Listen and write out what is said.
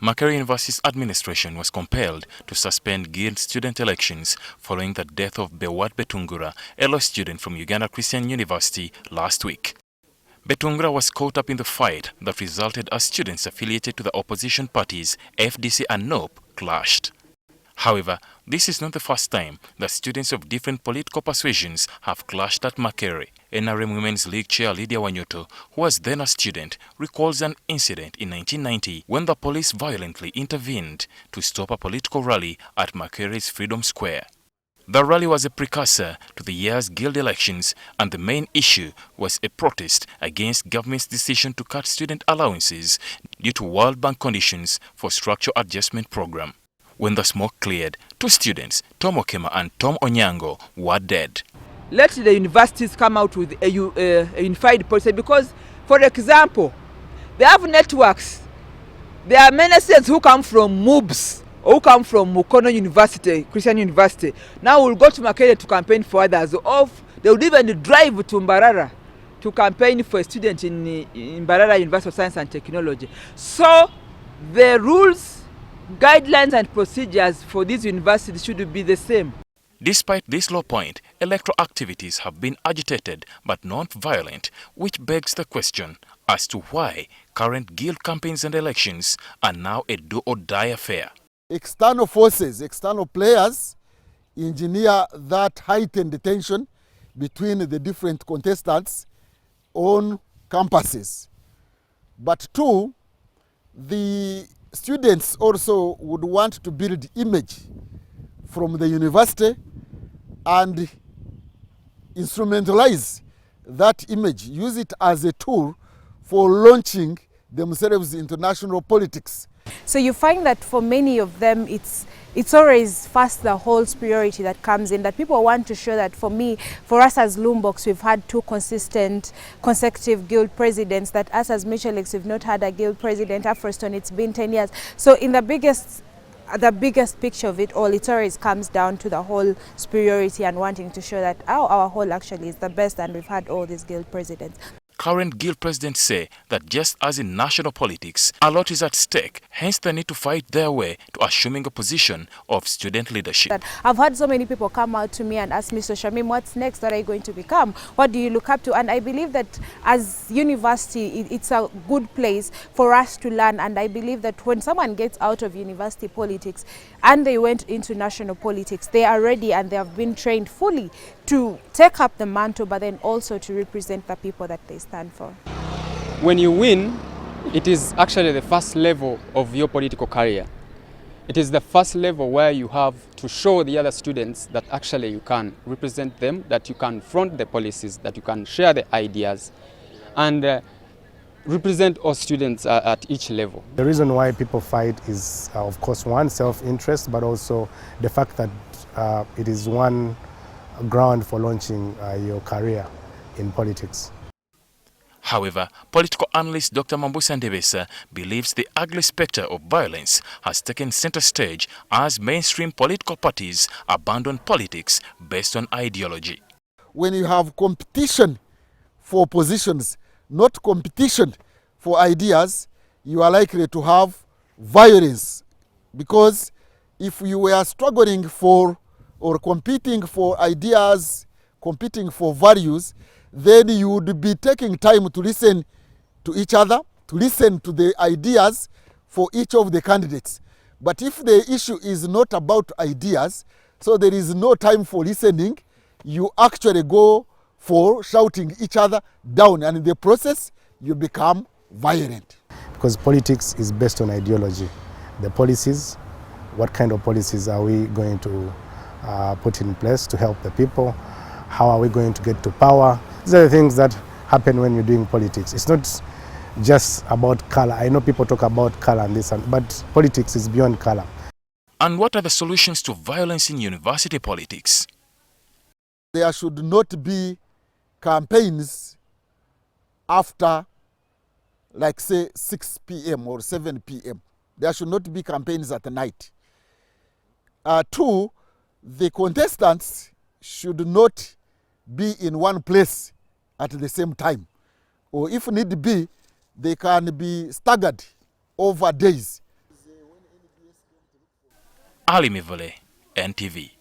Makerere University's administration was compelled to suspend Guild student elections following the death of Bewatt Betungura, a law student from Uganda Christian University, last week. Betungura was caught up in the fight that resulted as students affiliated to the opposition parties FDC and NOP clashed. However, this is not the first time that students of different political persuasions have clashed at Makerere. NRM Women's League Chair Lydia Wanyoto, who was then a student, recalls an incident in 1990 when the police violently intervened to stop a political rally at Makerere's Freedom Square. The rally was a precursor to the year's Guild elections, and the main issue was a protest against government's decision to cut student allowances due to World Bank conditions for Structural Adjustment Program. When the smoke cleared, two students, Tom Okema and Tom Onyango, were dead. Let the universities come out with a unified policy because, for example, they have networks. There are many students who come from MUBS or who come from Mukono University, Christian University. Now we'll go to Makerere to campaign for others. Or they would even drive to Mbarara to campaign for a student in Mbarara University of Science and Technology. So the rules, guidelines and procedures for these universities should be the same. Despite this low point, electoral activities have been agitated but not violent, which begs the question as to why current Guild campaigns and elections are now a do-or-die affair. External forces, external players engineer that heightened tension between the different contestants on campuses. But two, the students also would want to build image from the university and instrumentalize that image, use it as a tool for launching themselves into national politics. So you find that for many of them, it's always first the whole superiority that comes in, that people want to show that for us as Loombox, we've had two consecutive Guild presidents, that us as Mitchellex, we've not had a Guild president. Afrostone, it's been 10 years. So in the biggest picture of it all, it always comes down to the whole superiority and wanting to show that our whole actually is the best and we've had all these Guild presidents. Current Guild presidents say that just as in national politics, a lot is at stake, hence they need to fight their way to assuming a position of student leadership. I've had so many people come out to me and ask me, so Shamim, what's next? What are you going to become? What do you look up to? And I believe that as university, it's a good place for us to learn. And I believe that when someone gets out of university politics and they went into national politics, they are ready and they have been trained fully to take up the mantle, but then also to represent the people that they stand for. When you win, it is actually the first level of your political career. It is the first level where you have to show the other students that actually you can represent them, that you can front the policies, that you can share the ideas, and represent all students at each level. The reason why people fight is, of course, one, self-interest, but also the fact that it is one ground for launching your career in politics. However, political analyst Dr. Mambusa Ndebesa believes the ugly spectre of violence has taken center stage as mainstream political parties abandon politics based on ideology. When you have competition for positions, not competition for ideas, you are likely to have violence. Because if you were struggling for or competing for ideas, competing for values, then you would be taking time to listen to each other, to listen to the ideas for each of the candidates. But if the issue is not about ideas, so there is no time for listening, you actually go for shouting each other down, and in the process, you become violent. Because politics is based on ideology. The policies, what kind of policies are we going to put in place to help the people? How are we going to get to power? These are the things that happen when you're doing politics. It's not just about color. I know people talk about color and this, but politics is beyond color. And what are the solutions to violence in university politics? There should not be campaigns after, like, say, 6 p.m. or 7 p.m. There should not be campaigns at night. Two, the contestants should not be in one place at the same time. Or if need be, they can be staggered over days. ALI MIVULE, NTV.